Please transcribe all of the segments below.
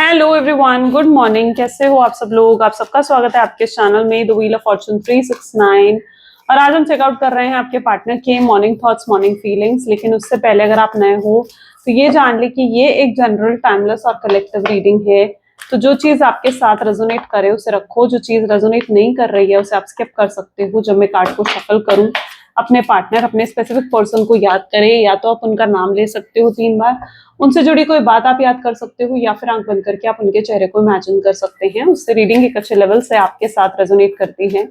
Hello everyone, good morning. कैसे हो आप सब लोग? आप सबका स्वागत है आपके चैनल में द व्हील ऑफ फॉर्चून 369। और आज हम चेकआउट कर रहे हैं आपके पार्टनर के मॉर्निंग थॉट्स, मॉर्निंग फीलिंग्स। लेकिन उससे पहले अगर आप नए हो तो ये जान ले कि ये एक जनरल, टाइमलेस और कलेक्टिव रीडिंग है। तो जो चीज आपके साथ रेजोनेट करे उसे रखो, जो चीज रेजोनेट नहीं कर रही है उसे आप स्किप कर सकते हो। जब मैं कार्ड को शफल करूं, अपने पार्टनर, अपने स्पेसिफिक पर्सन को याद करें, या तो आप उनका नाम ले सकते हो 3 बार, उनसे जुड़ी कोई बात आप याद कर सकते हो, या फिर आंख बंद करके आप उनके चेहरे को इमेजिन कर सकते हैं। उससे रीडिंग एक अच्छे लेवल से आपके साथ रेजोनेट करती है।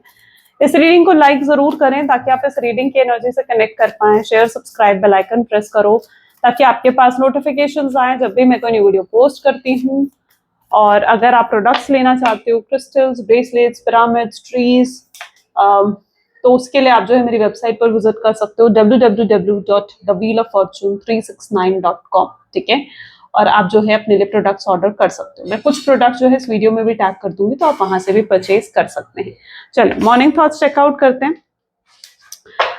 इस रीडिंग को लाइक जरूर करें ताकि आप इस रीडिंग की एनर्जी से कनेक्ट कर पाएं। Share, subscribe, bell icon press करो ताकि आपके पास नोटिफिकेशंस आए जब भी मैं कोई न्यू वीडियो पोस्ट करती हूँ। और अगर आप प्रोडक्ट्स लेना चाहते हो, क्रिस्टल्स, ब्रेसलेट्स, पिरामिड्स, ट्रीज, तो उसके लिए आप जो है मेरी वेबसाइट पर विजिट कर सकते हो www.thewheeloffortune369.com। ठीक है, और आप जो है अपने लिए प्रोडक्ट्स ऑर्डर कर सकते हो। मैं कुछ प्रोडक्ट्स जो है इस वीडियो में भी टैग कर दूंगी, तो आप वहां से भी परचेज कर सकते हैं। चलिए मॉर्निंग थॉट्स चेकआउट करते हैं।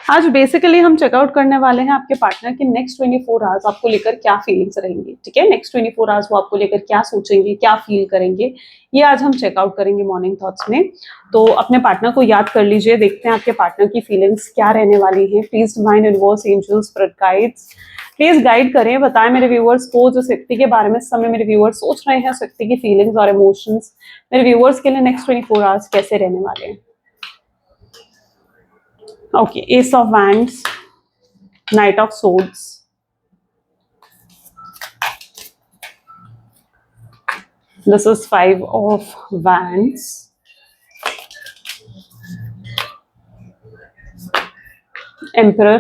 आज बेसिकली हम चेकआउट करने वाले हैं आपके पार्टनर के नेक्स्ट 24 आवर्स आपको लेकर क्या फीलिंग्स रहेंगी। ठीक है, नेक्स्ट 24 आवर्स वो आपको लेकर क्या सोचेंगे, क्या फील करेंगे, ये आज हम चेकआउट करेंगे मॉर्निंग थॉट्स में। तो अपने पार्टनर को याद कर लीजिए, देखते हैं आपके पार्टनर की फीलिंग्स क्या रहने वाली है। Please divine universe, angels, spirit guides please guide करें, बताएं मेरे व्यूअर्स को जिस व्यक्ति के बारे में इस समय मेरे व्यूअर्स सोच रहे हैं, उस व्यक्ति की फीलिंग्स और इमोशंस मेरे व्यूअर्स के लिए नेक्स्ट 24 आवर्स कैसे रहने वाले हैं। Okay, Ace of Wands, Knight of Swords, this is 5 of Wands, Emperor,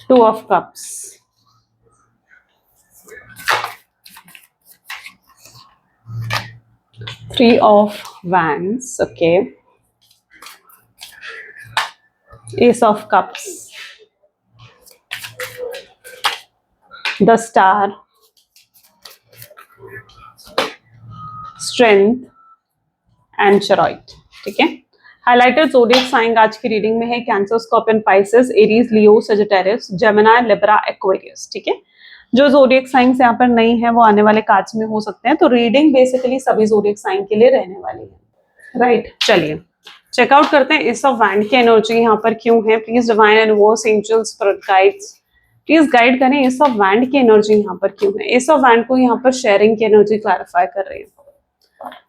2 of Cups, 3 of Wands, okay, Ace of Cups, the Star, Strength and Chariot। ठीक है, हाइलाइटेड ज़ोडिएक साइन आज की रीडिंग में है कैंसर, स्कॉर्पियन, पाइसेस, एरीज, लियो, Sagittarius, Gemini, Libra, Aquarius. ठीक है, जो zodiac science यहाँ पर नहीं है वो आने वाले कार्ड्स में हो सकते हैं। तो रीडिंग बेसिकली सभी ज़ोडिएक साइन के लिए रहने वाली है। राइट, चलिए चेकआउट करते हैं एस ऑफ वैंड की एनर्जी यहाँ पर क्यों है। Please divine universe, angels, spirit guides please guide करें एस ऑफ वैंड की एनर्जी यहाँ पर क्यों है। एस ऑफ वैंड को यहाँ पर शेयरिंग की एनर्जी क्लैरिफाई कर रही है।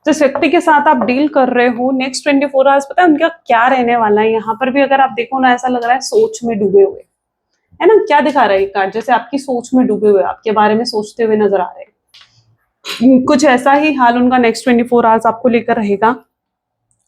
जिस व्यक्ति के साथ आप डील कर रहे हो नेक्स्ट 24 आवर्स, पता है उनका क्या रहने वाला है। यहाँ पर भी अगर आप देखो ना, ऐसा लग रहा है सोच में डूबे हुए, है ना। क्या दिखा रहा है कार्ड? जैसे आपकी सोच में डूबे हुए, आपके बारे में सोचते हुए नजर आ रहे हैं। कुछ ऐसा ही हाल उनका नेक्स्ट 24 आवर्स आपको लेकर रहेगा,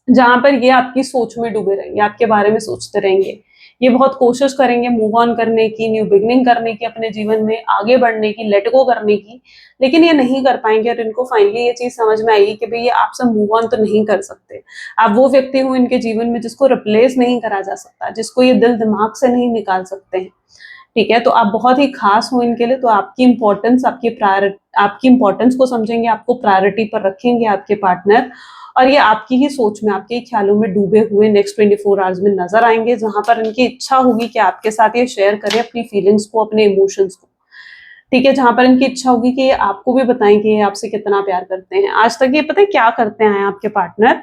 जहां पर ये आपकी सोच में डूबे रहेंगे, आपके बारे में सोचते रहेंगे। ये बहुत कोशिश करेंगे मूव ऑन करने की, न्यू बिगनिंग करने की, अपने जीवन में आगे बढ़ने की, लेट गो करने की, लेकिन ये नहीं कर पाएंगे। और इनको फाइनली ये चीज समझ में आएगी कि भाई ये आपसे मूव ऑन तो नहीं कर सकते। आप वो व्यक्ति हो इनके जीवन में जिसको रिप्लेस नहीं करा जा सकता, जिसको ये दिल दिमाग से नहीं निकाल सकते हैं। ठीक है, तो आप बहुत ही खास हो इनके लिए। तो आपकी इंपॉर्टेंस, आपकी इंपॉर्टेंस को समझेंगे, आपको प्रायोरिटी पर रखेंगे आपके पार्टनर, और ये आपकी ही सोच में, आपके ख्यालों में डूबे हुए नेक्स्ट 24 आवर्स में नजर आएंगे, जहां पर इनकी इच्छा होगी कि आपके साथ ये शेयर करें अपनी फीलिंग्स को, अपने इमोशंस को। ठीक है, जहां पर इनकी इच्छा होगी कि ये आपको भी बताएं कि ये आपसे कितना प्यार करते हैं। आज तक ये पता है क्या करते हैं आपके पार्टनर?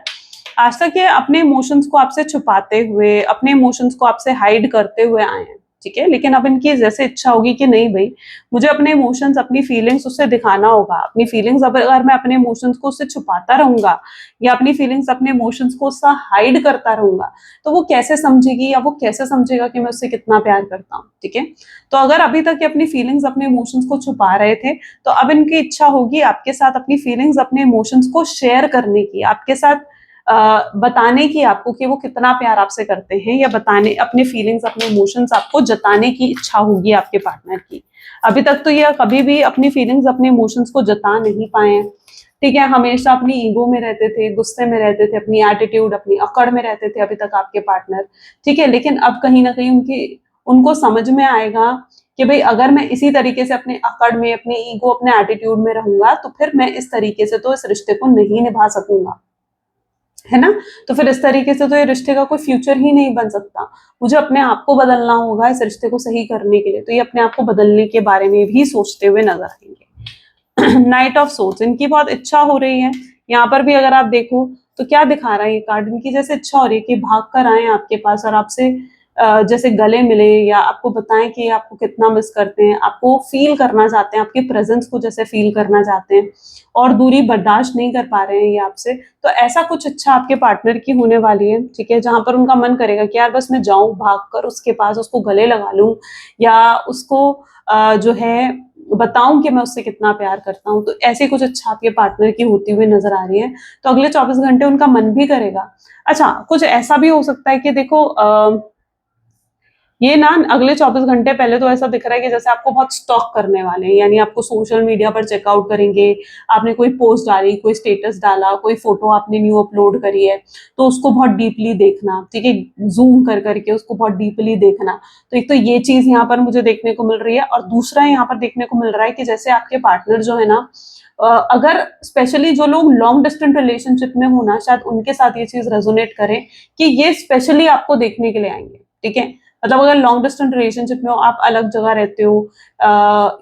आज तक ये अपने इमोशंस को आपसे छुपाते हुए, अपने इमोशंस को आपसे हाइड करते हुए आए हैं। ठीक है, लेकिन अब इनकी जैसे इच्छा होगी कि नहीं भाई, मुझे अपने इमोशंस, अपनी फीलिंग्स उससे दिखाना होगा। अपनी फीलिंग्स अगर मैं अपने इमोशंस को उससे छुपाता रहूंगा, या अपनी फीलिंग्स, अपने इमोशंस को उससे हाइड करता रहूंगा, तो वो कैसे समझेगी, या वो कैसे समझेगा कि मैं उससे कितना प्यार करता हूँ। ठीक है, तो अगर अभी तक ये अपनी फीलिंग्स, अपने इमोशंस को छुपा रहे थे, तो अब इनकी इच्छा होगी आपके साथ अपनी फीलिंग्स, अपने इमोशंस को शेयर करने की, आपके साथ बताने की, आपको कि वो कितना प्यार आपसे करते हैं, या बताने, अपने फीलिंग्स, अपने इमोशंस आपको जताने की इच्छा होगी आपके पार्टनर की। अभी तक तो ये कभी भी अपनी फीलिंग्स, अपने इमोशंस को जता नहीं पाए हैं। ठीक है, हमेशा अपनी ईगो में रहते थे, गुस्से में रहते थे, अपनी एटीट्यूड, अपनी अकड़ में रहते थे अभी तक आपके पार्टनर। ठीक है, लेकिन अब कहीं ना कहीं उनको समझ में आएगा कि भाई अगर मैं इसी तरीके से अपने अकड़ में, अपने ईगो, अपने एटीट्यूड में रहूंगा, तो फिर मैं इस तरीके से तो इस रिश्ते को नहीं निभा सकूंगा। है ना। तो फिर इस तरीके से तो ये रिश्ते का कोई फ्यूचर ही नहीं बन सकता। मुझे अपने आप को बदलना होगा इस रिश्ते को सही करने के लिए, तो ये अपने आप को बदलने के बारे में भी सोचते हुए नजर आएंगे। नाइट ऑफ सोर्स, इनकी बहुत इच्छा हो रही है। यहाँ पर भी अगर आप देखो तो क्या दिखा रहा है ये कार्ड, इनकी जैसे इच्छा हो रही है कि भाग कर आए आपके पास और आपसे जैसे गले मिले या आपको बताएं कि आपको कितना मिस करते हैं, आपको फील करना चाहते हैं, आपके प्रेजेंस को जैसे फील करना चाहते हैं और दूरी बर्दाश्त नहीं कर पा रहे हैं ये आपसे। तो ऐसा कुछ इच्छा आपके पार्टनर की होने वाली है, ठीक है, जहां पर उनका मन करेगा कि यार बस मैं जाऊं भाग कर उसके पास, उसको गले लगा लूं या उसको जो है बताऊं कि मैं उससे कितना प्यार करता हूं। तो ऐसी कुछ इच्छा आपके पार्टनर की होती हुई नजर आ रही है। तो अगले 24 घंटे उनका मन भी करेगा। अच्छा, कुछ ऐसा भी हो सकता है कि देखो ये ना अगले 24 घंटे पहले तो ऐसा दिख रहा है कि जैसे आपको बहुत स्टॉक करने वाले हैं, यानी आपको सोशल मीडिया पर चेकआउट करेंगे। आपने कोई पोस्ट डाली, कोई स्टेटस डाला, कोई फोटो आपने न्यू अपलोड करी है, तो उसको बहुत डीपली देखना, ठीक है, जूम कर करके उसको बहुत डीपली देखना। तो एक तो ये चीज यहाँ पर मुझे देखने को मिल रही है, और दूसरा यहाँ पर देखने को मिल रहा है कि जैसे आपके पार्टनर जो है ना, अगर स्पेशली जो लोग लॉन्ग डिस्टेंस रिलेशनशिप में हो ना, शायद उनके साथ ये चीज रेजोनेट करे कि ये स्पेशली आपको देखने के लिए आएंगे, ठीक है। मतलब अगर लॉन्ग डिस्टेंस रिलेशनशिप में हो, आप अलग जगह रहते हो,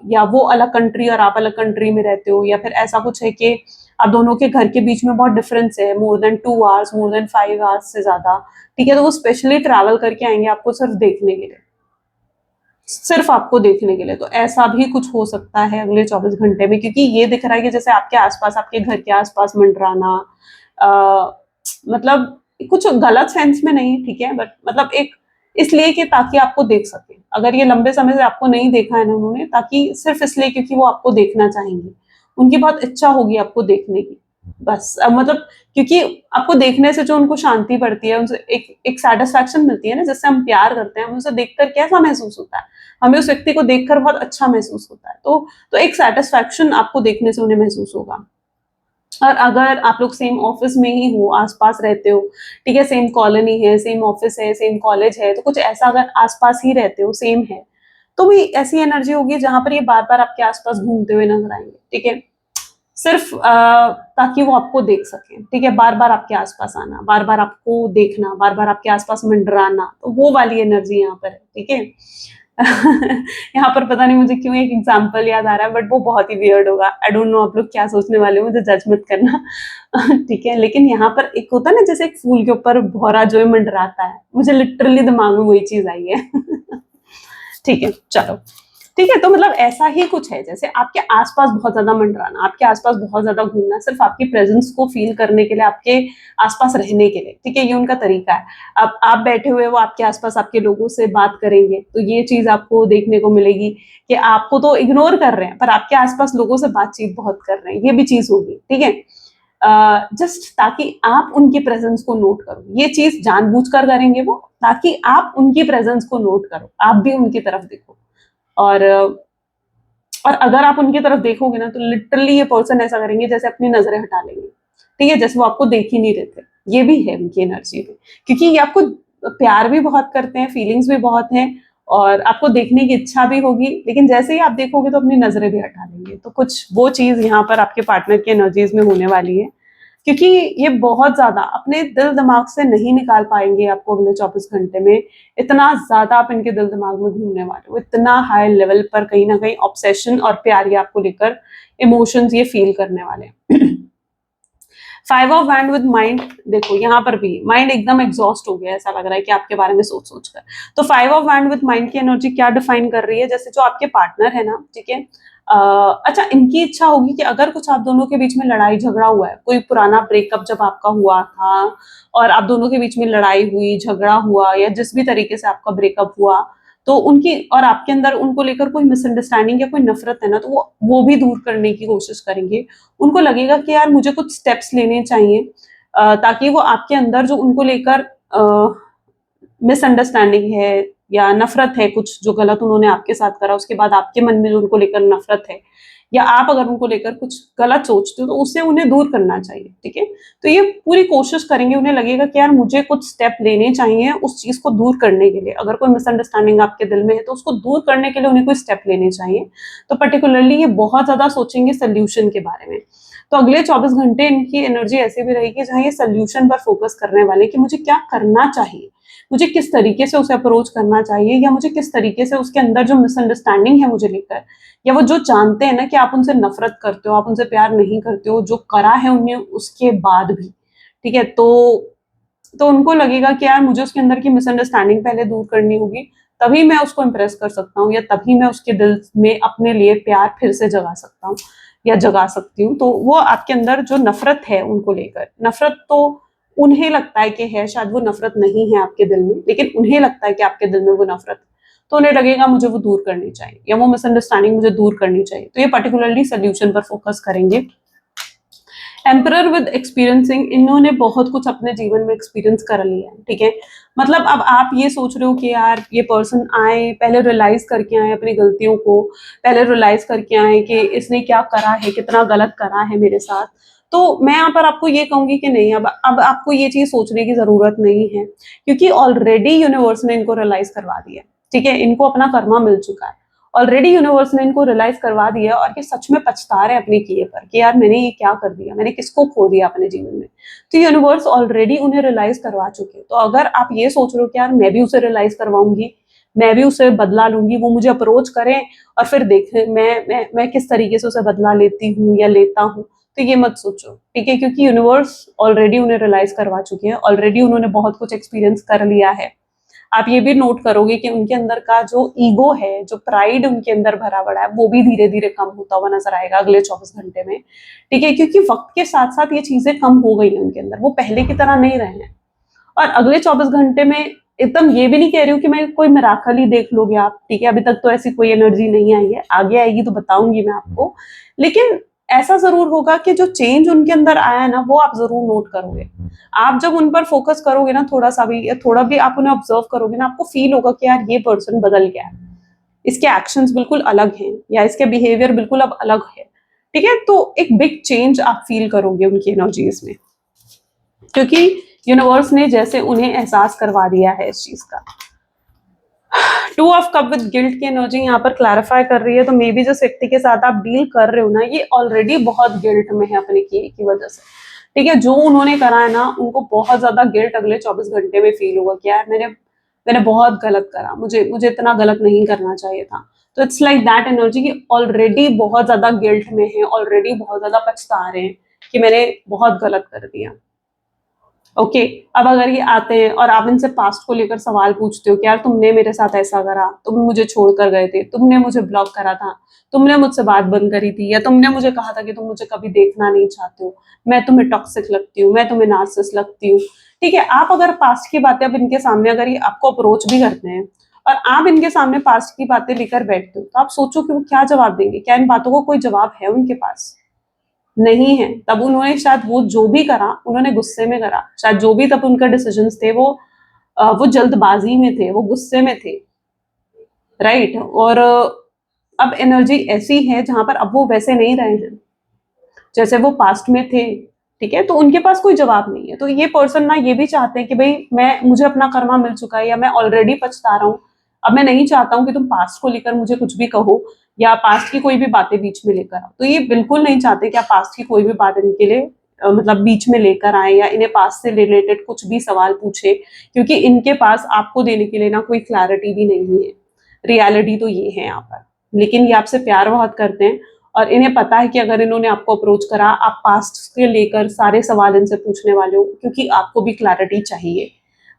या वो अलग कंट्री और आप अलग कंट्री में रहते हो, या फिर ऐसा कुछ है कि आप दोनों के घर के बीच में बहुत डिफरेंस है, more than 2 hours, more than 5 hours से ज्यादा, ठीक है, तो वो स्पेशली ट्रैवल करके आएंगे आपको सिर्फ देखने के लिए, सिर्फ आपको देखने के लिए। तो ऐसा भी कुछ हो सकता है अगले 24 घंटे में, क्योंकि ये दिख रहा है कि जैसे आपके आसपास, आपके घर के आसपास मंडराना, मतलब कुछ गलत सेंस में नहीं, ठीक है, बट मतलब एक इसलिए कि ताकि आपको देख सके। अगर ये लंबे समय से आपको नहीं देखा है ना उन्होंने, ताकि सिर्फ इसलिए क्योंकि वो आपको देखना चाहेंगे, उनकी बहुत इच्छा होगी आपको देखने की। बस मतलब क्योंकि आपको देखने से जो उनको शांति पड़ती है, उनसे एक एक सेटिस्फैक्शन मिलती है ना, जिससे हम प्यार करते हैं, हमें उसे देखकर कैसा महसूस होता है, हमें उस व्यक्ति को देखकर बहुत अच्छा महसूस होता है। तो एक सेटिस्फैक्शन आपको देखने से उन्हें महसूस होगा। और अगर आप लोग सेम ऑफिस में ही हो, आसपास रहते हो, ठीक है, सेम कॉलोनी है, सेम ऑफिस है, सेम कॉलेज है, तो कुछ ऐसा अगर आसपास ही रहते हो, सेम है, तो भी ऐसी एनर्जी होगी जहां पर ये बार बार आपके आसपास घूमते हुए नजर आएंगे, ठीक है, सिर्फ ताकि वो आपको देख सके, ठीक है, बार बार आपके आसपास आना, बार बार आपको देखना, बार बार आपके आसपास मंडराना, तो वो वाली एनर्जी यहाँ पर है, ठीक है। यहाँ पर पता नहीं मुझे क्यों एक एग्जांपल याद आ रहा है, बट वो बहुत ही वियर्ड होगा, आई डोंट नो आप लोग क्या सोचने वाले हो, मुझे जज मत करना। ठीक है, लेकिन यहाँ पर एक होता है ना, जैसे एक फूल के ऊपर भौरा जो है मंडराता है, मुझे लिटरली दिमाग में वही चीज आई है। ठीक है, चलो, ठीक है, तो मतलब ऐसा ही कुछ है, जैसे आपके आसपास बहुत ज्यादा मंडराना, आपके आसपास बहुत ज्यादा घूमना, सिर्फ आपकी प्रेजेंस को फील करने के लिए, आपके आसपास रहने के लिए, ठीक है, ये उनका तरीका है। अब आप बैठे हुए वो आपके आसपास आपके लोगों से बात करेंगे, तो ये चीज आपको देखने को मिलेगी कि आपको तो इग्नोर कर रहे हैं, पर आपके आसपास लोगों से बातचीत बहुत कर रहे हैं, ये भी चीज होगी, ठीक है। जस्ट ताकि आप उनकी प्रेजेंस को नोट करो, ये चीज जानबूझकर करेंगे वो, ताकि आप उनकी प्रेजेंस को नोट करो, आप भी उनकी तरफ देखो। और अगर आप उनकी तरफ देखोगे ना, तो लिटरली ये पर्सन ऐसा करेंगे जैसे अपनी नजरें हटा लेंगे, ठीक है, जैसे वो आपको देख ही नहीं रहे थे। ये भी है उनकी एनर्जी में, क्योंकि ये आपको प्यार भी बहुत करते हैं, फीलिंग्स भी बहुत हैं, और आपको देखने की इच्छा भी होगी, लेकिन जैसे ही आप देखोगे तो अपनी नजरें भी हटा लेंगे। तो कुछ वो चीज यहाँ पर आपके पार्टनर की एनर्जीज में होने वाली है, क्योंकि ये बहुत ज्यादा अपने दिल दिमाग से नहीं निकाल पाएंगे आपको अगले 24 घंटे में। इतना ज्यादा आप इनके दिल दिमाग में घूमने वाले हो, इतना हाई लेवल पर कहीं ना कहीं ऑब्सेशन और प्यार ये आपको लेकर इमोशंस ये फील करने वाले हैं। 5 ऑफ वैंड विद माइंड, देखो यहाँ पर भी माइंड एकदम एग्जॉस्ट हो गया, ऐसा लग रहा है कि आपके बारे में सोच सोच कर। तो 5 ऑफ वैंड विद माइंड की एनर्जी क्या डिफाइन कर रही है, जैसे जो आपके पार्टनर है ना, ठीक है, अच्छा, इनकी इच्छा होगी कि अगर कुछ आप दोनों के बीच में लड़ाई झगड़ा हुआ है, कोई पुराना ब्रेकअप जब आपका हुआ था और आप दोनों के बीच में लड़ाई हुई, झगड़ा हुआ, या जिस भी तरीके से आपका ब्रेकअप हुआ, तो उनकी और आपके अंदर उनको लेकर कोई मिसअंडरस्टैंडिंग या कोई नफरत है ना, तो वो भी दूर करने की कोशिश करेंगे। उनको लगेगा कि यार मुझे कुछ स्टेप्स लेने चाहिए, ताकि वो आपके अंदर जो उनको लेकर मिसअंडरस्टैंडिंग है या नफरत है, कुछ जो गलत उन्होंने आपके साथ करा, उसके बाद आपके मन में जो उनको लेकर नफरत है, या आप अगर उनको लेकर कुछ गलत सोचते हो, तो उससे उन्हें दूर करना चाहिए, ठीक है। तो ये पूरी कोशिश करेंगे, उन्हें लगेगा कि यार मुझे कुछ स्टेप लेने चाहिए उस चीज को दूर करने के लिए। अगर कोई मिसअंडरस्टैंडिंग आपके दिल में है, तो उसको दूर करने के लिए उन्हें कोई स्टेप लेने चाहिए। तो पर्टिकुलरली ये बहुत ज्यादा सोचेंगे सोल्यूशन के बारे में। तो अगले 24 घंटे इनकी एनर्जी ऐसी भी रहेगी जहां ये सोल्यूशन पर फोकस करने वाले कि मुझे क्या करना चाहिए, मुझे किस तरीके से उसे अप्रोच करना चाहिए, या मुझे किस तरीके से उसके अंदर जो मिसअंडरस्टैंडिंग है मुझे लेकर, या वो जो जानते हैं ना कि आप उनसे नफरत करते हो, आप उनसे प्यार नहीं करते हो, जो करा है उन्हें उसके बाद भी, ठीक है, तो उनको लगेगा कि यार मुझे उसके अंदर की मिसअंडरस्टैंडिंग पहले दूर करनी होगी, तभी मैं उसको इम्प्रेस कर सकता हूँ, या तभी मैं उसके दिल में अपने लिए प्यार फिर से जगा सकता हूँ या जगा सकती हूँ। तो वो आपके अंदर जो नफरत है उनको लेकर, नफरत तो उन्हें लगता है कि है, शायद वो नफरत नहीं है आपके दिल में, लेकिन उन्हें लगता है कि आपके दिल में वो नफरत, तो उन्हें लगेगा मुझे वो दूर करनी चाहिए या वो मिसअंडरस्टैंडिंग मुझे दूर करनी चाहिए। तो ये पर्टिकुलरली सोल्यूशन पर फोकस करेंगे। एम्परर विद एक्सपीरियंसिंग, इन्होंने बहुत कुछ अपने जीवन में एक्सपीरियंस कर लिया है, ठीक है। मतलब अब आप ये सोच रहे हो कि यार ये पर्सन आए, पहले रियलाइज करके आए अपनी गलतियों को, पहले रियलाइज करके आए कि इसने क्या करा है, कितना गलत करा है मेरे साथ। तो मैं यहाँ पर आपको ये कहूंगी कि नहीं, अब आपको ये चीज सोचने की जरूरत नहीं है, क्योंकि ऑलरेडी यूनिवर्स ने इनको रियलाइज करवा दिया, ठीक है, इनको अपना कर्मा मिल चुका है, ऑलरेडी यूनिवर्स ने इनको रियलाइज करवा दिया और ये सच में पछता रहे अपने किए पर कि यार मैंने ये क्या कर दिया, मैंने किसको खो दिया अपने जीवन में। तो यूनिवर्स ऑलरेडी उन्हें रियलाइज करवा चुके। तो अगर आप ये सोच रहे हो कि यार मैं भी उसे रियलाइज करवाऊंगी, मैं भी उसे बदला लूंगी, वो मुझे अप्रोच करें और फिर देखें मैं किस तरीके से उसे बदला लेती हूँ या लेता हूँ, तो ये मत सोचो, ठीक है, क्योंकि यूनिवर्स ऑलरेडी उन्हें रियलाइज करवा चुके हैं, ऑलरेडी उन्होंने बहुत कुछ एक्सपीरियंस कर लिया है। आप ये भी नोट करोगे कि उनके अंदर का जो ईगो है, जो प्राइड उनके अंदर भरा पड़ा है, वो भी धीरे धीरे कम होता हुआ नजर आएगा अगले 24 घंटे में, ठीक है, क्योंकि वक्त के साथ साथ ये चीजें कम हो गई है उनके अंदर, वो पहले की तरह नहीं रहे हैं। और अगले 24 घंटे में एकदम ये भी नहीं कह रही हूँ कि मैं कोई मिराकल ही देख लोगे आप, ठीक है, अभी तक तो ऐसी कोई एनर्जी नहीं आई है, आगे आएगी तो बताऊंगी मैं आपको, लेकिन ऐसा जरूर होगा कि जो चेंज उनके अंदर आया है ना, वो आप जरूर नोट करोगे। आप जब उन पर फोकस करोगे ना, थोड़ा सा भी या थोड़ा भी आप उन्हें ऑब्जर्व करोगे ना, आपको फील होगा कि यार ये पर्सन बदल गया है, इसके एक्शंस बिल्कुल अलग हैं, या इसके बिहेवियर बिल्कुल अब अलग है, ठीक है, तो एक बिग चेंज आप फील करोगे उनकी एनर्जीज में, क्योंकि यूनिवर्स ने जैसे उन्हें एहसास करवा दिया है इस चीज का। 2 ऑफ कप विद गिल्ट की एनर्जी यहाँ पर क्लैरिफाई कर रही है, तो मे बी जिस व्यक्ति के साथ आप डील कर रहे हो ना, ये ऑलरेडी बहुत गिल्ट में है अपने किए की वजह से, ठीक है, जो उन्होंने करा है ना, उनको बहुत ज्यादा गिल्ट अगले 24 घंटे में फील होगा कि यार मैंने बहुत गलत करा, मुझे इतना गलत नहीं करना चाहिए था। तो इट्स लाइक दैट एनर्जी की ऑलरेडी बहुत ज्यादा गिल्ट में है, ऑलरेडी बहुत ज्यादा पछता रहे हैं कि मैंने बहुत गलत कर दिया। ओके, अब अगर ये आते हैं और आप इनसे पास्ट को लेकर सवाल पूछते हो कि यार तुमने मेरे साथ ऐसा करा, तुम मुझे छोड़कर गए थे, तुमने मुझे ब्लॉक करा था, तुमने मुझसे बात बंद करी थी, या तुमने मुझे कहा था कि तुम मुझे कभी देखना नहीं चाहते हो, मैं तुम्हें टॉक्सिक लगती हूँ, मैं तुम्हें नार्सिसिस्ट लगती हूँ, ठीक है, आप अगर पास्ट की बातें अब इनके सामने अगर ये आपको अप्रोच भी करते हैं और आप इनके सामने पास्ट की बातें लेकर बैठते हो, तो आप सोचो कि वो क्या जवाब देंगे, क्या इन बातों को कोई जवाब है उनके पास? नहीं है। तब उन्होंने शायद वो जो भी करा उन्होंने गुस्से में करा, शायद जो भी तब उनका डिसीजंस थे वो जल्दबाजी में थे, वो गुस्से में थे, राइट। और अब एनर्जी ऐसी है जहां पर अब वो वैसे नहीं रहे हैं जैसे वो पास्ट में थे, ठीक है, तो उनके पास कोई जवाब नहीं है। तो ये पर्सन ना ये भी चाहते हैं कि भाई मुझे अपना कर्मा मिल चुका है, या मैं ऑलरेडी पछता रहा हूँ, अब मैं नहीं चाहता हूँ कि तुम पास्ट को लेकर मुझे कुछ भी कहो या पास्ट की कोई भी बातें बीच में लेकर आओ। तो ये बिल्कुल नहीं चाहते कि आप पास्ट की कोई भी बात इनके लिए मतलब बीच में लेकर आए या इन्हें पास्ट से रिलेटेड कुछ भी सवाल पूछे, क्योंकि इनके पास आपको देने के लिए ना कोई क्लैरिटी भी नहीं है। रियलिटी तो ये है यहाँ पर, लेकिन ये आपसे प्यार बहुत करते हैं और इन्हें पता है कि अगर इन्होंने आपको अप्रोच करा, आप पास्ट के लेकर सारे सवाल इनसे पूछने वाले हो, क्योंकि आपको भी क्लैरिटी चाहिए,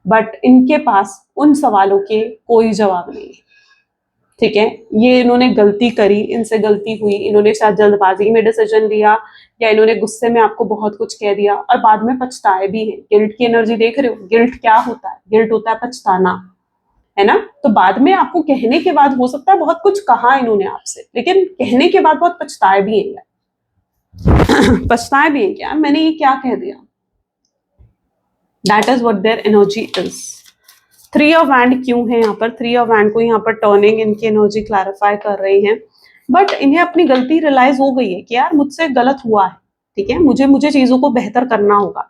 बट इनके पास उन सवालों के कोई जवाब नहीं है, ठीक है। ये इन्होंने गलती करी, इनसे गलती हुई, इन्होंने शायद जल्दबाजी में डिसीजन लिया या इन्होंने गुस्से में आपको बहुत कुछ कह दिया और बाद में पछताए भी हैं। गिल्ट की एनर्जी देख रहे हो, गिल्ट क्या होता है? गिल्ट होता है पछताना, है ना। तो बाद में आपको कहने के बाद हो सकता है बहुत कुछ कहा इन्होंने आपसे, लेकिन कहने के बाद बहुत पछताए भी हैं पछताए भी हैं क्या, मैंने ये क्या कह दिया। That is what their energy is. 3 of wand क्यों है यहाँ पर? 3 ऑफ वैंड को यहाँ पर टर्निंग इनकी एनर्जी क्लैरिफाई कर रही है, बट इन्हें अपनी गलती रियलाइज हो गई है कि यार मुझसे गलत हुआ है, ठीक है, मुझे चीजों को बेहतर करना होगा।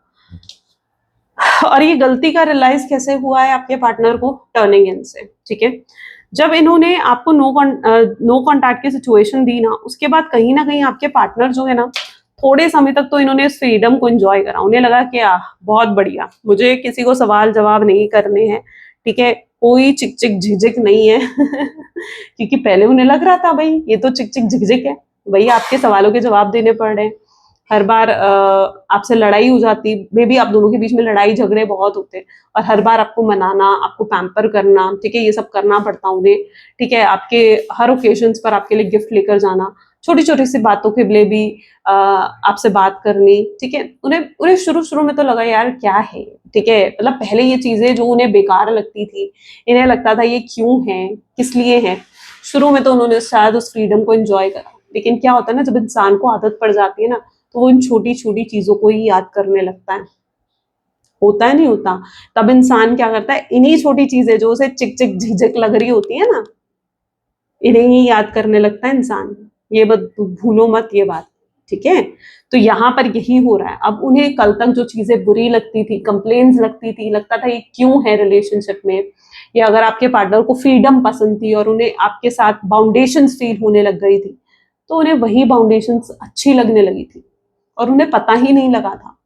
और ये गलती का रियलाइज कैसे हुआ है आपके पार्टनर को? टर्निंग इन से, ठीक है। जब इन्होंने आपको नो कॉन्टैक्ट की सिचुएशन दी ना, उसके बाद कहीं ना कहीं आपके पार्टनर जो है ना थोड़े समय तक तो इन्होंने इस फ्रीडम को एंजॉय करा, उन्हें लगा कि बहुत बढ़िया, मुझे किसी को सवाल जवाब नहीं करने हैं, ठीक है, कोई चिक चिक झिझक नहीं है क्योंकि पहले उन्हें लग रहा था भाई ये तो चिक चिक झिझक है, भाई आपके सवालों के जवाब देने पड़ रहे हैं, हर बार आपसे लड़ाई हो जाती, मे बी आप दोनों के बीच में लड़ाई झगड़े बहुत होते और हर बार आपको मनाना, आपको पैम्पर करना, ठीक है, ये सब करना पड़ता उन्हें, ठीक है, आपके हर ओकेजन्स पर आपके लिए गिफ्ट लेकर जाना, छोटी छोटी सी बातों के लिए भी आपसे बात करनी, ठीक है, उन्हें उन्हें शुरू शुरू में तो लगा यार क्या है, ठीक है, मतलब पहले ये चीजें जो उन्हें बेकार लगती थी, इन्हें लगता था ये क्यों है, किस लिए है, शुरू में तो उन्होंने शायद उस फ्रीडम को एंजॉय करा, लेकिन क्या होता है ना, जब इंसान को आदत पड़ जाती है ना, तो वो इन छोटी छोटी चीजों को ही याद करने लगता है, होता है नहीं होता, तब इंसान क्या करता है, इन्हीं छोटी चीजें जो उसे चिक चिक झिझक लग रही होती है ना, इन्हें ही याद करने लगता है इंसान, ये भूलो मत ये बात, ठीक है। तो यहाँ पर यही हो रहा है, अब उन्हें कल तक जो चीजें बुरी लगती थी, कंप्लेन्स लगती थी, लगता था ये क्यों है रिलेशनशिप में, या अगर आपके पार्टनर को फ्रीडम पसंद थी और उन्हें आपके साथ बाउंडेशंस फील होने लग गई थी, तो उन्हें वही बाउंडेशंस अच्छी लगने लगी थी और उन्हें पता ही नहीं लगा था,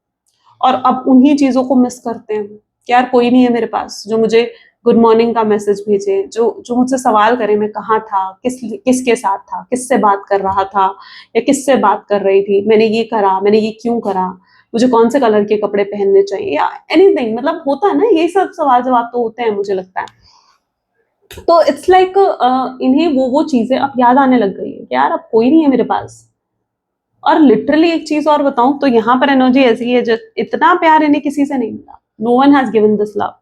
और अब उन्हीं चीजों को मिस करते हैं कि यार कोई नहीं है मेरे पास जो मुझे गुड मॉर्निंग का मैसेज भेजे, जो जो मुझसे सवाल करे मैं कहाँ था, किसके साथ था, किससे बात कर रहा था या किससे बात कर रही थी, मैंने ये करा, मैंने ये क्यों करा, मुझे कौन से कलर के कपड़े पहनने चाहिए, या एनीथिंग, मतलब होता है ना, ये सब सवाल जवाब तो होते हैं मुझे लगता है। तो इट्स लाइक इन्हें वो चीजें अब याद आने लग गई है कि यार अब कोई नहीं है मेरे पास। और लिटरली एक चीज और बताऊं तो यहाँ पर एनर्जी ऐसी है, इतना प्यार इन्हें किसी से नहीं मिला, no one has given this love,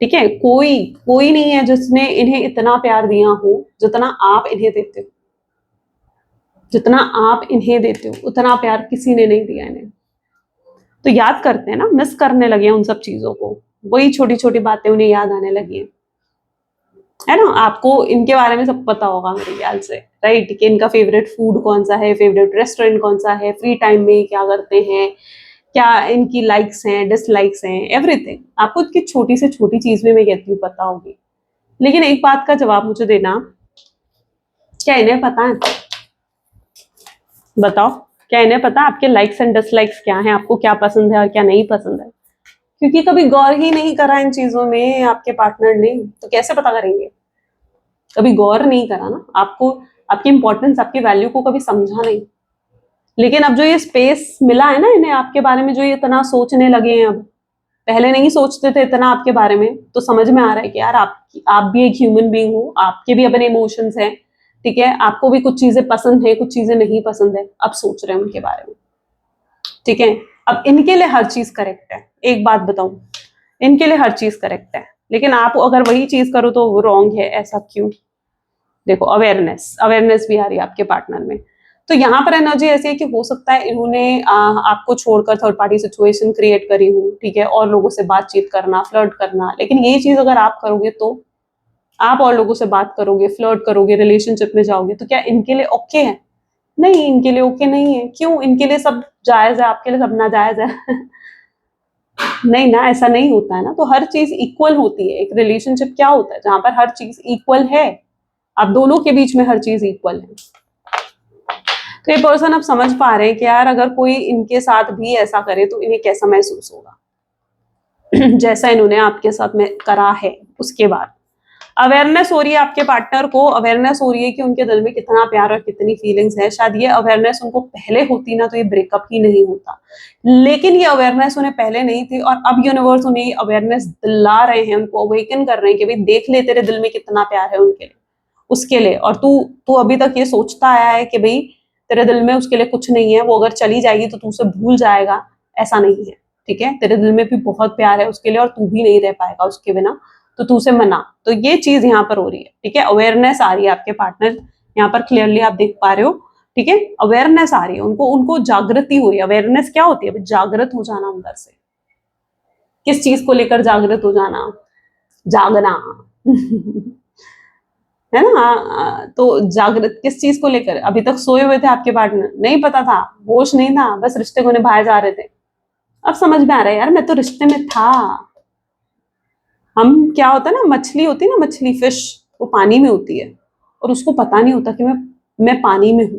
ठीक है, कोई कोई नहीं है जिसने इन्हें इतना प्यार दिया हो जितना आप इन्हें देते हो, जितना आप इन्हें देते हो उतना प्यार किसी ने नहीं दिया इन्हें। तो याद करते हैं ना, मिस करने लगे हैं उन सब चीजों को, वही छोटी छोटी बातें उन्हें याद आने लगी हैं, है ना। आपको इनके बारे में सब पता होगा मेरे ख्याल से, राइट, कि इनका फेवरेट फूड कौन सा है, फेवरेट रेस्टोरेंट कौन सा है, फ्री टाइम में क्या करते हैं, क्या इनकी लाइक्स हैं, डिसलाइक्स हैं, एवरीथिंग आपको इनकी छोटी से छोटी चीज में मैं कहती हूँ पता होगी। लेकिन एक बात का जवाब मुझे देना, क्या इन्हें पता है, बताओ, क्या इन्हें पता आपके लाइक्स एंड डिसलाइक्स क्या हैं, आपको क्या पसंद है और क्या नहीं पसंद है, क्योंकि कभी गौर ही नहीं करा इन चीजों में आपके पार्टनर ने, तो कैसे पता करेंगे, कभी गौर नहीं करा ना, आपको आपकी इंपॉर्टेंस, आपकी वैल्यू को कभी समझा नहीं। लेकिन अब जो ये स्पेस मिला है ना इन्हें आपके बारे में, जो ये इतना सोचने लगे हैं, अब पहले नहीं सोचते थे इतना आपके बारे में, तो समझ में आ रहा है कि यार आप भी एक ह्यूमन बीइंग हो, आपके भी अपने इमोशंस हैं, ठीक है, आपको भी कुछ चीजें पसंद है, कुछ चीजें नहीं पसंद है, अब सोच रहे हैं उनके बारे में, ठीक है। अब इनके लिए हर चीज करेक्ट है, एक बात बताऊं, इनके लिए हर चीज करेक्ट है, लेकिन आप अगर वही चीज करो तो वो रॉन्ग है, ऐसा क्यों, देखो अवेयरनेस अवेयरनेस भी आ रही है आपके पार्टनर में। तो यहाँ पर एनर्जी ऐसी है कि हो सकता है इन्होंने आपको छोड़कर थर्ड पार्टी सिचुएशन क्रिएट करी हो, ठीक है, और लोगों से बातचीत करना, फ्लर्ट करना, लेकिन ये चीज अगर आप करोगे तो आप और लोगों से बात करोगे, फ्लर्ट करोगे, रिलेशनशिप में जाओगे, तो क्या इनके लिए ओके है, नहीं, इनके लिए ओके नहीं है, क्यों, इनके लिए सब जायज है, आपके लिए सब नाजायज है नहीं ना, ऐसा नहीं होता है ना, तो हर चीज इक्वल होती है, एक रिलेशनशिप क्या होता है जहां पर हर चीज इक्वल है, आप दोनों के बीच में हर चीज इक्वल है। तो ये पर्सन अब समझ पा रहे हैं कि यार अगर कोई इनके साथ भी ऐसा करे तो इन्हें कैसा महसूस होगा जैसा इन्होंने आपके साथ में करा है। उसके बाद अवेयरनेस हो रही है आपके पार्टनर को, अवेयरनेस हो रही है कि उनके दिल में कितना प्यार और कितनी फीलिंग्स है, शायद ये अवेयरनेस उनको पहले होती ना तो ये ब्रेकअप ही नहीं होता, लेकिन ये अवेयरनेस उन्हें पहले नहीं थी और अब यूनिवर्स उन्हें ये अवेयरनेस दिला रहे हैं, उनको अवेकन कर रहे हैं कि भाई देख ले तेरे दिल में कितना प्यार है उनके लिए, उसके लिए, और तू तू अभी तक ये सोचता आया है कि भाई तेरे दिल में उसके लिए कुछ नहीं है, वो अगर चली जाएगी तो तू उसे भूल जाएगा, ऐसा नहीं है, ठीक है, तेरे दिल में भी बहुत प्यार है उसके लिए और तू भी नहीं रह पाएगा उसके बिना, तो तू उसे मना, तो ये चीज यहाँ पर हो रही है, ठीक है, अवेयरनेस आ रही है आपके पार्टनर, यहाँ पर क्लियरली आप देख पा रहे हो, ठीक है, अवेयरनेस आ रही है उनको, उनको जागृति हो रही है। अवेयरनेस क्या होती है, जागृत हो जाना अंदर से, किस चीज को लेकर जागृत हो जाना, जागना है ना, तो जागृत किस चीज को लेकर, अभी तक सोए हुए थे आपके पार्टनर, नहीं पता था, होश नहीं था, बस रिश्ते को निभाए जा रहे थे, अब समझ में आ रहा है यार मैं तो रिश्ते में था। हम क्या होता है ना, मछली होती है ना, मछली फिश, वो पानी में होती है और उसको पता नहीं होता कि मैं पानी में हूं,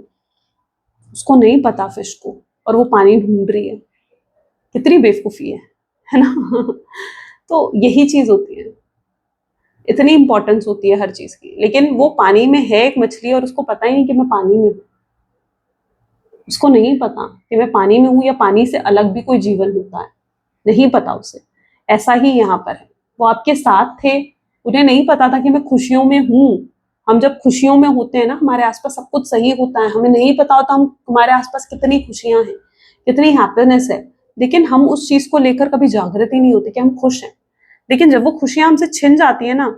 उसको नहीं पता फिश को, और वो पानी ढूंढ रही है, कितनी बेवकूफ़ी है ना। तो यही चीज़ होती है, इतनी इंपॉर्टेंस होती है हर चीज़ की। लेकिन वो पानी में है एक मछली और उसको पता ही नहीं कि मैं पानी में हूँ, उसको नहीं पता कि मैं पानी में हूँ या पानी से अलग भी कोई जीवन होता है, नहीं पता उसे। ऐसा ही यहाँ पर है, वो आपके साथ थे, उन्हें नहीं पता था कि मैं खुशियों में हूँ। हम जब खुशियों में होते हैं ना, हमारे आसपास सब कुछ सही होता है, हमें नहीं पता होता हम हमारे आसपास कितनी खुशियां हैं, कितनी हैप्पीनेस है, लेकिन हम उस चीज को लेकर कभी जागृत ही नहीं होते कि हम खुश हैं। लेकिन जब वो खुशियां हमसे छिन जाती है ना,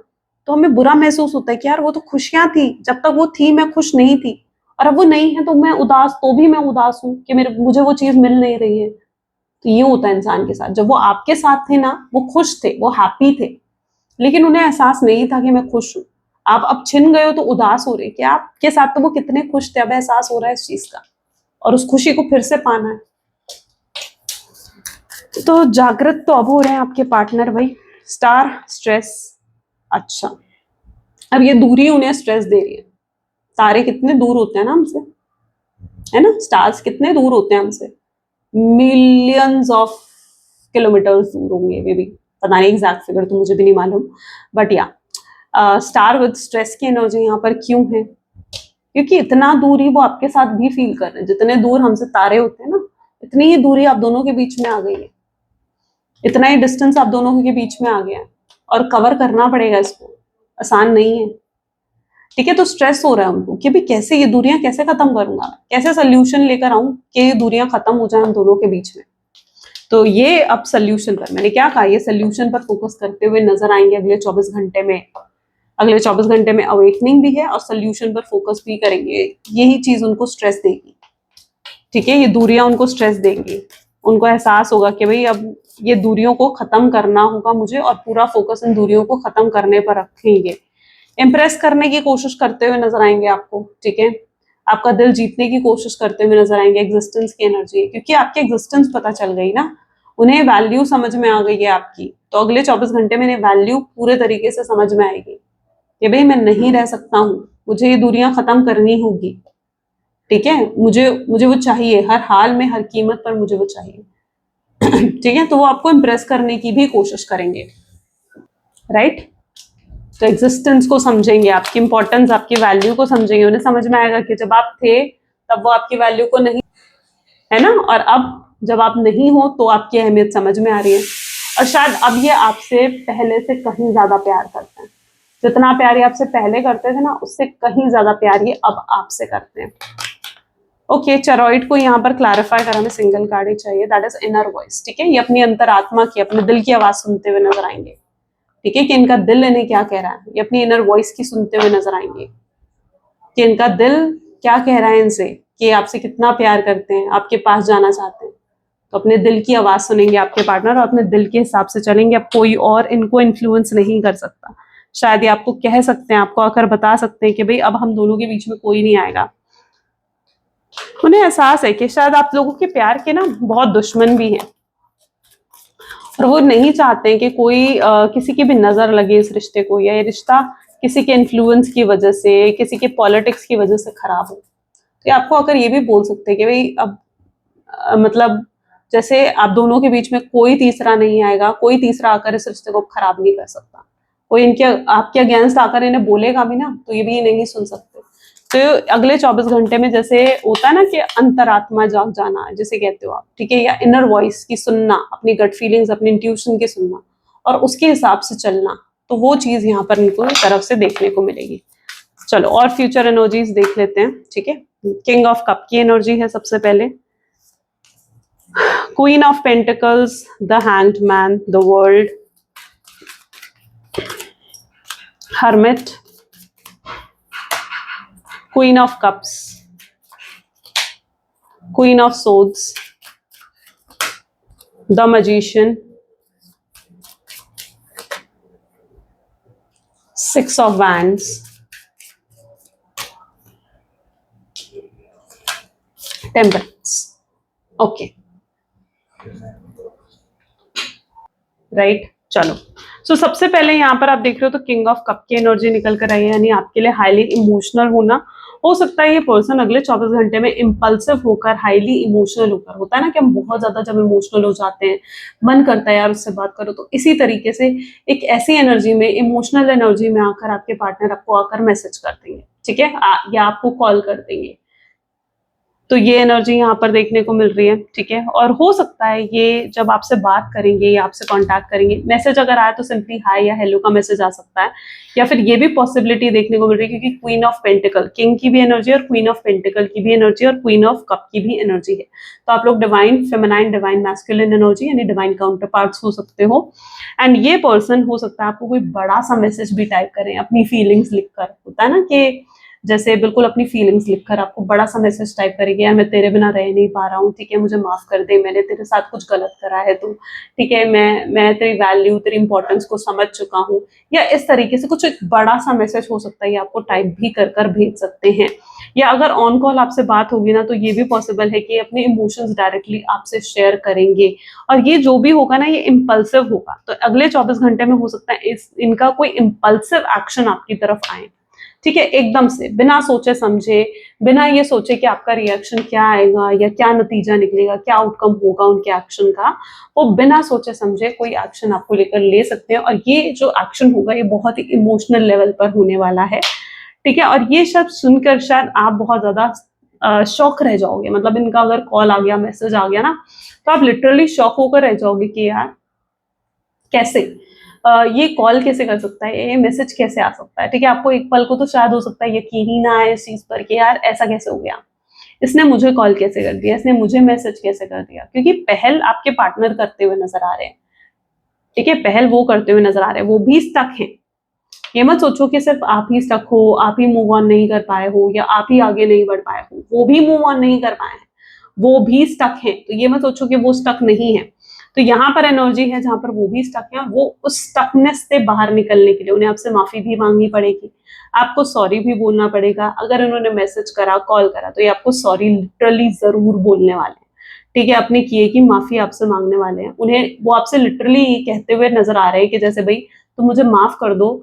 तो हमें बुरा महसूस होता है कि यार वो तो खुशियां थी, जब तक वो थी मैं खुश नहीं थी, और अब वो नहीं है तो मैं उदास, तो भी मैं उदास हूँ कि मेरे मुझे वो चीज मिल नहीं रही है। तो ये होता है इंसान के साथ। जब वो आपके साथ थे ना, वो खुश थे, वो हैप्पी थे, लेकिन उन्हें एहसास नहीं था कि मैं खुश हूँ। आप अब छिन गए हो तो उदास हो रहे, कि आपके साथ तो वो कितने खुश थे, अब एहसास हो रहा है इस चीज का, और उस खुशी को फिर से पाना है। तो जागृत तो अब हो रहे हैं आपके पार्टनर भाई। स्टार स्ट्रेस, अच्छा, अब ये दूरी उन्हें स्ट्रेस दे रही है। तारे कितने दूर होते हैं ना हमसे, है ना, स्टार्स कितने दूर होते हैं हमसे, मिलियंस ऑफ किलोमीटर्स दूर होंगे मे बी, पता नहीं एग्जैक्ट फिगर तो मुझे भी नहीं मालूम, बट या स्टार विद स्ट्रेस की एनर्जी यहाँ पर क्यों है, क्योंकि इतना दूरी वो आपके साथ भी फील कर रहे हैं। जितने दूर हमसे तारे होते हैं ना, इतनी ही दूरी आप दोनों के बीच में आ गई है, इतना ही डिस्टेंस आप दोनों के बीच में आ गया है, और कवर करना पड़ेगा इसको, आसान नहीं है। ठीक है, तो स्ट्रेस हो रहा है उनको कि भाई कैसे ये दूरियां कैसे खत्म करूंगा, कैसे सोल्यूशन लेकर आऊं कि ये दूरियां खत्म हो जाए हम दोनों के बीच में। तो ये अब सोल्यूशन पर, मैंने क्या कहा, ये सोल्यूशन पर फोकस करते हुए नजर आएंगे अगले 24 घंटे में। अगले 24 घंटे में अवेकनिंग भी है और सोल्यूशन पर फोकस भी करेंगे। यही चीज उनको स्ट्रेस देगी, ठीक है, ये दूरियां उनको स्ट्रेस देंगी। उनको एहसास होगा कि भाई अब ये दूरियों को खत्म करना होगा मुझे, और पूरा फोकस इन दूरियों को खत्म करने पर रखेंगे। इम्प्रेस करने की कोशिश करते हुए नजर आएंगे आपको, ठीक है, आपका दिल जीतने की कोशिश करते हुए नजर आएंगे। एग्जिस्टेंस की एनर्जी है, क्योंकि आपकी एग्जिस्टेंस पता चल गई ना, उन्हें वैल्यू समझ में आ गई है आपकी। तो अगले 24 घंटे में वैल्यू पूरे तरीके से समझ में आएगी कि भाई मैं नहीं रह सकता हूँ, मुझे ये दूरियां खत्म करनी होगी, ठीक है, मुझे मुझे वो चाहिए, हर हाल में हर कीमत पर मुझे वो चाहिए। ठीक है, तो वो आपको इम्प्रेस करने की भी कोशिश करेंगे, राइट। तो एग्जिस्टेंस को समझेंगे, आपकी इंपॉर्टेंस, आपकी वैल्यू को समझेंगे। उन्हें समझ में आएगा कि जब आप थे तब वो आपकी वैल्यू को नहीं, है ना, और अब जब आप नहीं हो तो आपकी अहमियत समझ में आ रही है। और शायद अब ये आपसे पहले से कहीं ज्यादा प्यार करते हैं। जितना प्यार ये आपसे पहले करते थे ना, उससे कहीं ज्यादा प्यार ये अब आपसे करते हैं। ओके, चरॉइड को यहाँ पर क्लैरिफाई करा, हमें सिंगल कार्ड ही चाहिए, दैट इज इनर वॉइस। ठीक है, ये अपनी अंतरात्मा की, अपने दिल की आवाज सुनते हुए नजर आएंगे। ठीक है, कि इनका दिल इन्हें क्या कह रहा है, ये अपनी इनर वॉइस की सुनते हुए नजर आएंगे कि इनका दिल क्या कह रहा है इनसे, कि आपसे कितना प्यार करते हैं, आपके पास जाना चाहते हैं। तो अपने दिल की आवाज सुनेंगे आपके पार्टनर, और अपने दिल के हिसाब से चलेंगे। अब कोई और इनको इन्फ्लुएंस नहीं कर सकता। शायद ये आपको कह सकते हैं, आपको आकर बता सकते हैं कि भाई अब हम दोनों के बीच में कोई नहीं आएगा। उन्हें एहसास है कि शायद आप लोगों के प्यार के ना बहुत दुश्मन भी हैं, और वो नहीं चाहते हैं कि कोई किसी की भी नजर लगे इस रिश्ते को, या ये रिश्ता किसी के इन्फ्लुएंस की वजह से, किसी के पॉलिटिक्स की वजह से खराब हो। तो ये आपको अगर ये भी बोल सकते हैं कि भाई अब मतलब जैसे आप दोनों के बीच में कोई तीसरा नहीं आएगा, कोई तीसरा आकर इस रिश्ते को खराब नहीं कर सकता। कोई इनके आपके अगेंस्ट आकर इन्हें बोलेगा भी ना, तो ये भी नहीं सुन सकते। तो अगले 24 घंटे में जैसे होता है ना कि अंतरात्मा जाग जाना जिसे कहते हो आप, ठीक है, या इनर वॉइस की सुनना, अपनी गट फीलिंग्स, अपनी इंट्यूशन की सुनना और उसके हिसाब से चलना, तो वो चीज यहाँ पर इनको तरफ से देखने को मिलेगी। चलो और फ्यूचर एनर्जीज देख लेते हैं, ठीक है। किंग ऑफ कप की एनर्जी है सबसे पहले, queen of pentacles, the hanged man, the world, hermit, queen of cups, queen of swords, the magician, six of wands, temperance. Okay, right, चलो। सो सबसे पहले यहाँ पर आप देख रहे हो तो किंग ऑफ कप की एनर्जी निकल कर आई है, यानी आपके लिए हाईली इमोशनल होना हो सकता है ये पर्सन अगले 24 घंटे में इम्पल्सिव होकर, हाईली इमोशनल होकर, होता है ना कि हम बहुत ज्यादा जब इमोशनल हो जाते हैं, मन करता है यार उससे बात करो, तो इसी तरीके से एक ऐसी एनर्जी में, इमोशनल एनर्जी में आकर आपके पार्टनर आपको आकर मैसेज कर देंगे, ठीक है, या आपको कॉल कर देंगे। तो ये एनर्जी यहाँ पर देखने को मिल रही है, ठीक है। और हो सकता है ये जब आपसे बात करेंगे या आपसे कांटेक्ट करेंगे, मैसेज अगर आया तो सिंपली हाय या हेलो का मैसेज आ सकता है, या फिर ये भी पॉसिबिलिटी देखने को मिल रही है क्योंकि क्वीन ऑफ पेंटिकल, किंग की भी एनर्जी और क्वीन ऑफ पेंटिकल की भी एनर्जी और क्वीन ऑफ कप की भी एनर्जी है। तो आप लोग divine feminine, divine masculine energy यानी डिवाइन काउंटर पार्ट्स हो सकते हो। एंड ये पर्सन हो सकता है आपको कोई बड़ा सा मैसेज भी टाइप करें अपनी फीलिंग्स लिखकर, होता है ना कि जैसे बिल्कुल अपनी फीलिंग्स लिखकर आपको बड़ा सा मैसेज टाइप करेगी, यार मैं तेरे बिना रह नहीं पा रहा हूँ, ठीक है, मुझे माफ कर दे, मैंने तेरे साथ कुछ गलत करा है तो, ठीक है, मैं तेरी वैल्यू, तेरी इंपॉर्टेंस को समझ चुका हूँ, या इस तरीके से कुछ एक बड़ा सा मैसेज हो सकता है, ये आपको टाइप भी कर कर भेज सकते हैं। या अगर ऑन कॉल आपसे बात होगी ना, तो ये भी पॉसिबल है कि अपने इमोशंस डायरेक्टली आपसे शेयर करेंगे, और ये जो भी होगा ना, ये इम्पल्सिव होगा। तो अगले 24 घंटे में हो सकता है इनका कोई इम्पल्सिव एक्शन आपकी तरफ आए, ठीक है, एकदम से, बिना सोचे समझे, बिना ये सोचे कि आपका रिएक्शन क्या आएगा या क्या नतीजा निकलेगा, क्या आउटकम होगा उनके एक्शन का, वो बिना सोचे समझे कोई एक्शन आपको लेकर ले सकते हैं। और ये जो एक्शन होगा ये बहुत ही इमोशनल लेवल पर होने वाला है, ठीक है। और ये शब्द सुनकर शायद आप बहुत ज्यादा शॉक रह जाओगे, मतलब इनका अगर कॉल आ गया, मैसेज आ गया ना, तो आप लिटरली शॉक होकर रह जाओगे कि यार कैसे, ये कॉल कैसे कर सकता है, ये मैसेज कैसे आ सकता है, ठीक है। आपको एक पल को तो शायद हो सकता है यकीन ही ना आए इस चीज पर कि यार ऐसा कैसे हो गया, इसने मुझे कॉल कैसे कर दिया, इसने मुझे मैसेज कैसे कर दिया, क्योंकि पहल आपके पार्टनर करते हुए नजर आ रहे हैं, ठीक है, पहल वो करते हुए नजर आ रहे हैं, वो भी स्टक हैं। ये मत सोचो कि सिर्फ आप ही स्टक हो, आप ही मूव ऑन नहीं कर पाए हो, या आप ही आगे नहीं बढ़ पाए हो, वो भी मूव ऑन नहीं कर पाए हैं, वो भी स्टक है। तो ये मत सोचो कि वो स्टक नहीं है। तो यहाँ पर एनर्जी है जहां पर वो भी स्टक है, वो उस स्टकनेस से बाहर निकलने के लिए उन्हें आपसे माफी भी मांगनी पड़ेगी, आपको सॉरी भी बोलना पड़ेगा। अगर उन्होंने मैसेज करा, कॉल करा, तो ये आपको सॉरी लिटरली जरूर बोलने वाले हैं, ठीक है, अपने किए की माफी आपसे मांगने वाले हैं। उन्हें वो आपसे लिटरली ये कहते हुए नजर आ रहे हैं कि जैसे भाई तुम मुझे माफ कर दो,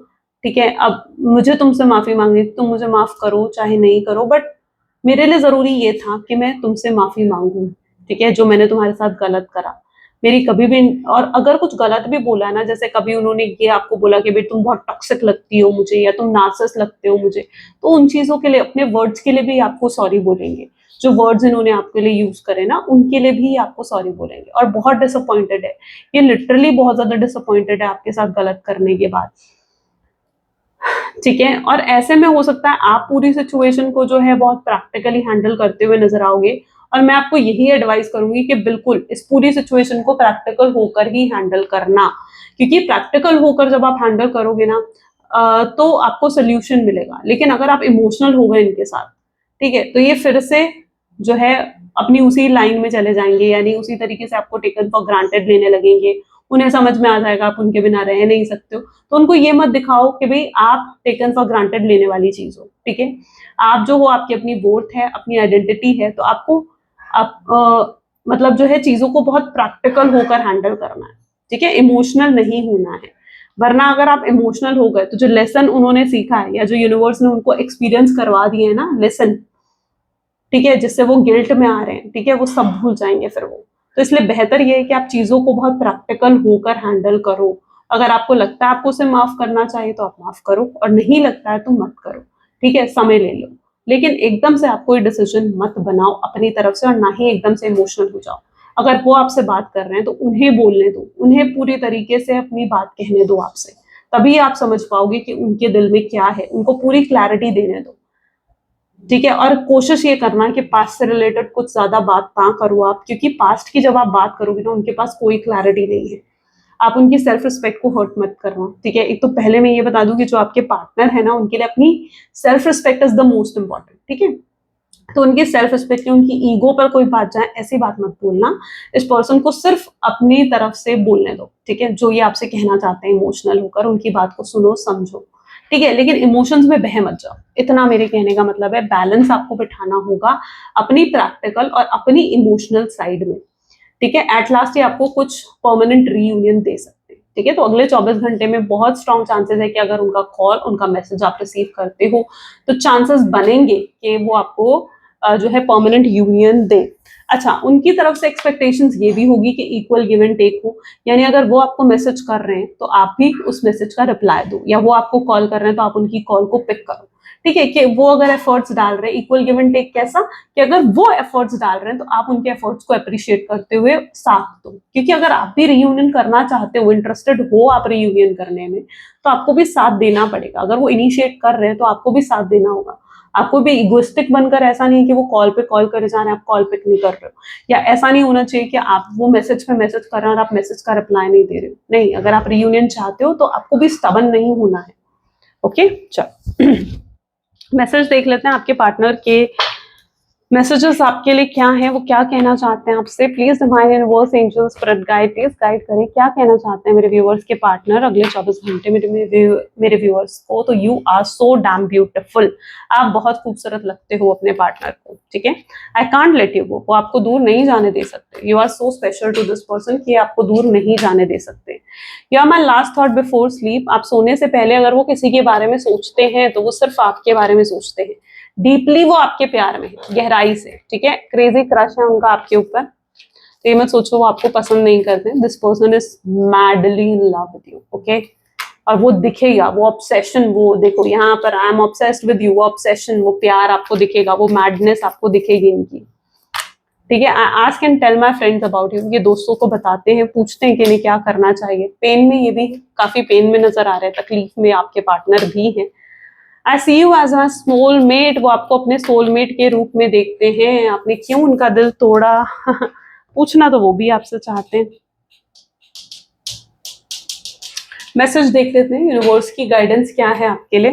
ठीक है, अब मुझे तुमसे माफी मांगनी, तुम मुझे माफ करो चाहे नहीं करो, बट मेरे लिए जरूरी ये था कि मैं तुमसे माफी मांगू, ठीक है, जो मैंने तुम्हारे साथ गलत करा, मेरी कभी भी, और अगर कुछ गलत भी बोला ना, जैसे कभी उन्होंने ये आपको बोला कि भाई तुम बहुत टॉक्सिक लगती हो मुझे, या तुम नार्सिसिस्ट लगते हो मुझे, तो उन चीजों के लिए, अपने वर्ड्स के लिए भी आपको सॉरी बोलेंगे। जो वर्ड्स इन्होंने आपके लिए यूज करे ना, उनके लिए भी आपको सॉरी बोलेंगे, और बहुत डिसअपॉइंटेड है, ये लिटरली बहुत ज्यादा डिसअपॉइंटेड है आपके साथ गलत करने के बाद, ठीक है। और ऐसे में हो सकता है आप पूरी सिचुएशन को जो है बहुत प्रैक्टिकली हैंडल करते हुए नजर आओगे, और मैं आपको यही एडवाइस करूंगी कि बिल्कुल इस पूरी सिचुएशन को प्रैक्टिकल होकर ही हैंडल करना, क्योंकि प्रैक्टिकल होकर जब आप हैंडल करोगे ना, तो आपको सोल्यूशन मिलेगा। लेकिन अगर आप इमोशनल हो गए इनके साथ, ठीक है, तो ये फिर से जो है अपनी उसी लाइन में चले जाएंगे, यानी उसी तरीके से आपको टेकन फॉर ग्रांटेड लेने लगेंगे, उन्हें समझ में आ जाएगा आप उनके बिना रह नहीं सकते हो। तो उनको ये मत दिखाओ कि भाई आप टेकन फॉर ग्रांटेड लेने वाली चीज हो, ठीक है। आप जो हो, आपकी अपनी वर्थ है, अपनी आइडेंटिटी है, तो आपको मतलब जो है चीजों को बहुत प्रैक्टिकल होकर हैंडल करना है, ठीक है, इमोशनल नहीं होना है। वरना अगर आप इमोशनल हो गए तो जो लेसन उन्होंने सीखा है, या जो यूनिवर्स ने उनको एक्सपीरियंस करवा दिए है ना लेसन, ठीक है, जिससे वो गिल्ट में आ रहे हैं, ठीक है, वो सब भूल जाएंगे फिर वो। तो इसलिए बेहतर ये है कि आप चीजों को बहुत प्रैक्टिकल होकर हैंडल करो। अगर आपको लगता है आपको उसे माफ करना चाहिए तो आप माफ करो, और नहीं लगता है तो मत करो, ठीक है, समय ले लो। लेकिन एकदम से आप कोई डिसीजन मत बनाओ अपनी तरफ से, और ना ही एकदम से इमोशनल हो जाओ। अगर वो आपसे बात कर रहे हैं तो उन्हें बोलने दो, उन्हें पूरी तरीके से अपनी बात कहने दो आपसे, तभी आप समझ पाओगे कि उनके दिल में क्या है, उनको पूरी क्लैरिटी देने दो, ठीक है। और कोशिश ये करना कि पास्ट से रिलेटेड कुछ ज्यादा बात ना करो आप, क्योंकि पास्ट की जब आप बात करोगे ना, उनके पास कोई क्लैरिटी नहीं है। आप उनकी सेल्फ रिस्पेक्ट को हर्ट मत करना, ठीक है। एक तो पहले मैं ये बता दूं कि जो आपके पार्टनर है ना, उनके लिए अपनी self respect is the most important, ठीक है। तो उनकी सेल्फ रिस्पेक्ट, उनकी ईगो पर कोई बात जाए, ऐसी बात मत बोलना। इस पर्सन को सिर्फ अपनी तरफ से बोलने दो, ठीक है, जो ये आपसे कहना चाहते हैं इमोशनल होकर, उनकी बात को सुनो, समझो, ठीक है। लेकिन इमोशंस में बह मत जाओ, इतना मेरे कहने का मतलब है। बैलेंस आपको बिठाना होगा अपनी प्रैक्टिकल और अपनी इमोशनल साइड में, ठीक है। एट लास्ट ये आपको कुछ परमानेंट रीयूनियन दे सकते हैं, ठीक है। तो अगले 24 घंटे में बहुत स्ट्रॉन्ग चांसेस है कि अगर उनका कॉल, उनका मैसेज आप रिसीव करते हो तो चांसेस बनेंगे कि वो आपको जो है परमानेंट यूनियन दे। अच्छा, उनकी तरफ से एक्सपेक्टेशंस ये भी होगी कि इक्वल गिव एंड टेक हो, यानी अगर वो आपको मैसेज कर रहे हैं तो आप भी उस मैसेज का रिप्लाई दो, या वो आपको कॉल कर रहे हैं तो आप उनकी कॉल को पिक करो। ठीक है, कि वो अगर एफर्ट्स डाल रहे हैं, इक्वल गिव एंड टेक कैसा, कि अगर वो एफर्ट्स डाल रहे हैं तो आप उनके एफर्ट्स को अप्रिशिएट करते हुए साथ दो, क्योंकि अगर आप भी रियूनियन करना चाहते हो, इंटरेस्टेड हो आप रियूनियन करने में, तो आपको भी साथ देना पड़ेगा। अगर वो इनिशिएट कर रहे हैं तो आपको भी साथ देना होगा। आपको भी इगोइस्टिक बनकर, ऐसा नहीं कि वो कॉल पे कॉल करे जा रहे हैं, आप कॉल पिक नहीं कर रहे हो, या ऐसा नहीं होना चाहिए कि आप वो मैसेज पे मैसेज कर रहे हैं और आप मैसेज का रिप्लाई नहीं दे रहे हो। नहीं, अगर आप रियूनियन चाहते हो तो आपको भी स्टबन नहीं होना है। ओके, चल मैसेज देख लेते हैं आपके पार्टनर के मैसेजेस आपके लिए क्या है, वो क्या कहना चाहते हैं आपसे। Please divine universe, angels, spirit guide, please guide करें क्या कहना चाहते हैं मेरे व्यूअर्स के पार्टनर अगले 24 घंटे में मेरे व्यूअर्स को। तो you are so damn beautiful, आप बहुत खूबसूरत लगते हो अपने पार्टनर को। ठीक है, I can't let you go, वो आपको दूर नहीं जाने दे सकते। You are so special to this person कि आपको दूर नहीं जाने दे सकते। You are my last thought before sleep, आप सोने से पहले अगर वो किसी के बारे में सोचते हैं तो वो सिर्फ आपके बारे में सोचते हैं। डीपली वो आपके प्यार में है, गहराई से। ठीक है, क्रेजी क्रश है उनका आपके ऊपर। तो ये मत सोचो वो आपको पसंद नहीं करते। This person is madly in love with you. Okay, और वो दिखेगा, वो ऑब्सेशन, वो देखो यहाँ पर I am obsessed with you, वो ऑब्सेशन, वो प्यार आपको दिखेगा, वो मैडनेस आपको दिखेगी इनकी। ठीक है, I ask and tell my friends about you, ये दोस्तों को बताते हैं, पूछते हैं कि इन्हें क्या करना चाहिए। पेन में, ये भी काफी पेन में नजर आ रहे हैं, तकलीफ में आपके पार्टनर भी हैं। आई सी यू एज अ सोलमेट, वो आपको अपने सोलमेट के रूप में देखते हैं। आपने क्यों उनका दिल तोड़ा पूछना तो वो भी आपसे चाहते हैं। मैसेज देख लेते हैं यूनिवर्स की गाइडेंस क्या है आपके लिए।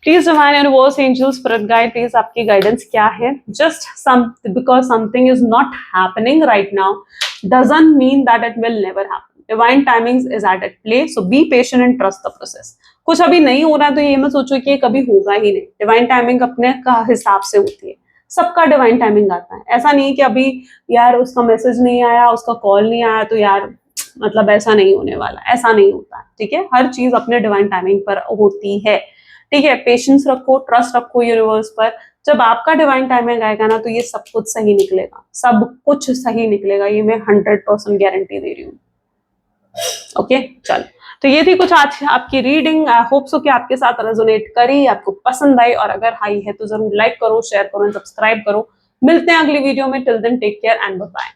Please divine universe, angels, spirit guide, please आपकी गाइडेंस क्या है। Just some because something is not happening right now doesn't mean that it will never happen. Divine timings is at play, so be patient and trust the process. कुछ अभी नहीं हो रहा है तो ये मत सोचो कि ये कभी होगा ही नहीं। डिवाइन टाइमिंग अपने का हिसाब से होती है, सबका डिवाइन टाइमिंग आता है। ऐसा नहीं कि अभी यार उसका मैसेज नहीं आया, उसका कॉल नहीं आया तो यार मतलब ऐसा नहीं होने वाला, ऐसा नहीं होता। ठीक है, हर चीज अपने डिवाइन टाइमिंग पर होती है। ठीक है, पेशेंस रखो, ट्रस्ट रखो यूनिवर्स पर। जब आपका डिवाइन टाइमिंग आएगा ना तो ये सब कुछ सही निकलेगा, सब कुछ सही निकलेगा, ये मैं 100% गारंटी दे रही हूँ। ओके, चलो, तो ये थी कुछ आज आपकी रीडिंग। आई होप सो कि आपके साथ रेजोनेट करी, आपको पसंद आई, और अगर आई है तो जरूर लाइक करो, शेयर करो, सब्सक्राइब करो। मिलते हैं अगली वीडियो में। Till then take care and bye bye.